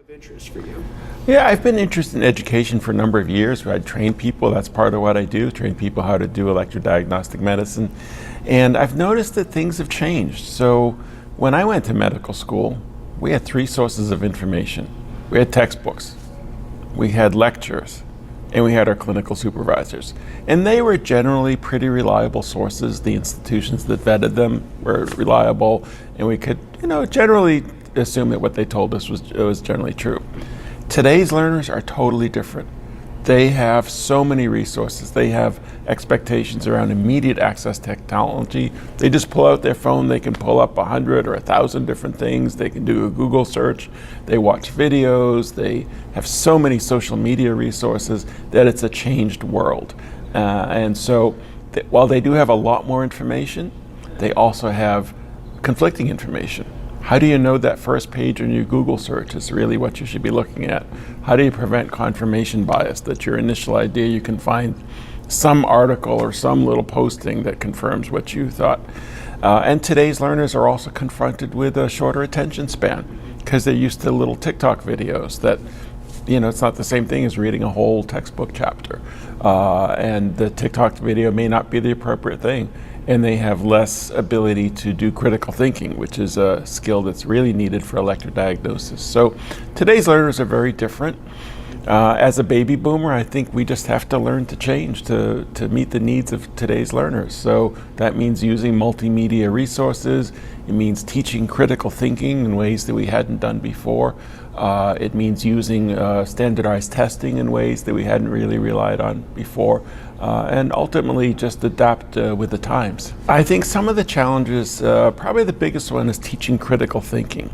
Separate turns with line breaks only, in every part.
of interest for you?
Yeah, I've been interested in education for a number of years. I train people, that's part of what I do, train people how to do electrodiagnostic medicine. And I've noticed that things have changed. So when I went to medical school, we had three sources of information. We had textbooks, we had lectures, and we had our clinical supervisors. And they were generally pretty reliable sources. The institutions that vetted them were reliable, and we could, generally assume that what they told us was generally true. Today's learners are totally different. They have so many resources. They have expectations around immediate access technology. They just pull out their phone, they can pull up 100 or 1,000 different things. They can do a Google search. They watch videos. They have so many social media resources that it's a changed world. And so while they do have a lot more information, they also have conflicting information. How do you know that first page in your Google search is really what you should be looking at? How do you prevent confirmation bias, that your initial idea, you can find some article or some little posting that confirms what you thought? And today's learners are also confronted with a shorter attention span because they're used to little TikTok videos that, it's not the same thing as reading a whole textbook chapter. And the TikTok video may not be the appropriate thing. And they have less ability to do critical thinking, which is a skill that's really needed for electrodiagnosis. So today's learners are very different. As a baby boomer, I think we just have to learn to change to meet the needs of today's learners. So that means using multimedia resources. It means teaching critical thinking in ways that we hadn't done before. It means using standardized testing in ways that we hadn't really relied on before. And ultimately just adapt with the times. I think some of the challenges, probably the biggest one is teaching critical thinking.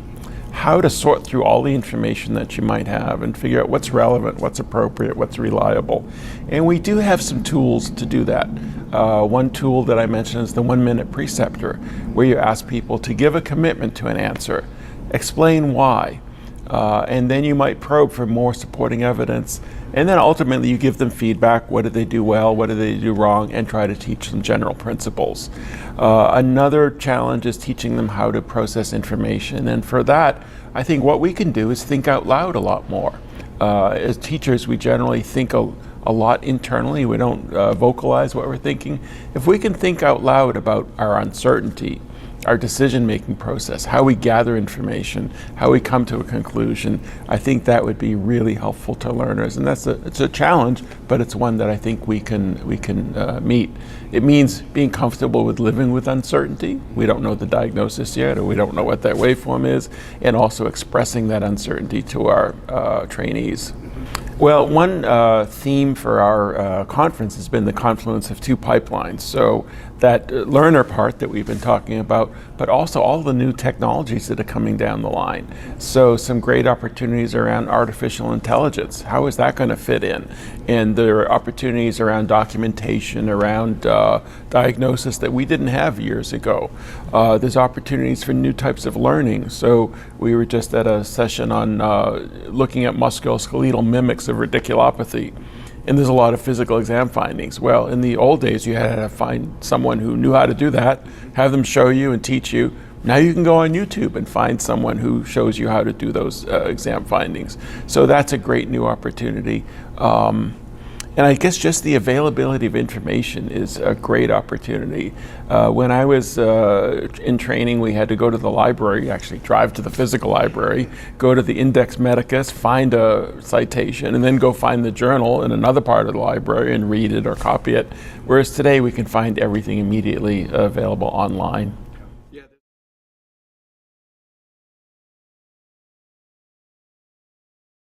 How to sort through all the information that you might have and figure out what's relevant, what's appropriate, what's reliable. And we do have some tools to do that. One tool that I mentioned is the 1-minute preceptor, where you ask people to give a commitment to an answer, explain why, and then you might probe for more supporting evidence. And then ultimately you give them feedback. What did they do well? What did they do wrong? And try to teach them general principles. Another challenge is teaching them how to process information. And for that, I think what we can do is think out loud a lot more. As teachers, we generally think a lot internally. We don't vocalize what we're thinking. If we can think out loud about our uncertainty, our decision-making process, how we gather information, how we come to a conclusion, I think that would be really helpful to learners. And it's a challenge, but it's one that I think we can meet. It means being comfortable with living with uncertainty. We don't know the diagnosis yet, or we don't know what that waveform is, and also expressing that uncertainty to our trainees. Well, one theme for our conference has been the confluence of two pipelines. So that learner part that we've been talking about, but also all the new technologies that are coming down the line. So some great opportunities around artificial intelligence. How is that going to fit in? And there are opportunities around documentation, around diagnosis that we didn't have years ago. There's opportunities for new types of learning. So we were just at a session on looking at musculoskeletal mimics of radiculopathy. And there's a lot of physical exam findings. Well, in the old days, you had to find someone who knew how to do that, have them show you and teach you. Now you can go on YouTube and find someone who shows you how to do those exam findings. So that's a great new opportunity. And I guess just the availability of information is a great opportunity. When I was in training, we had to go to the library, actually drive to the physical library, go to the Index Medicus, find a citation, and then go find the journal in another part of the library and read it or copy it. Whereas today we can find everything immediately available online.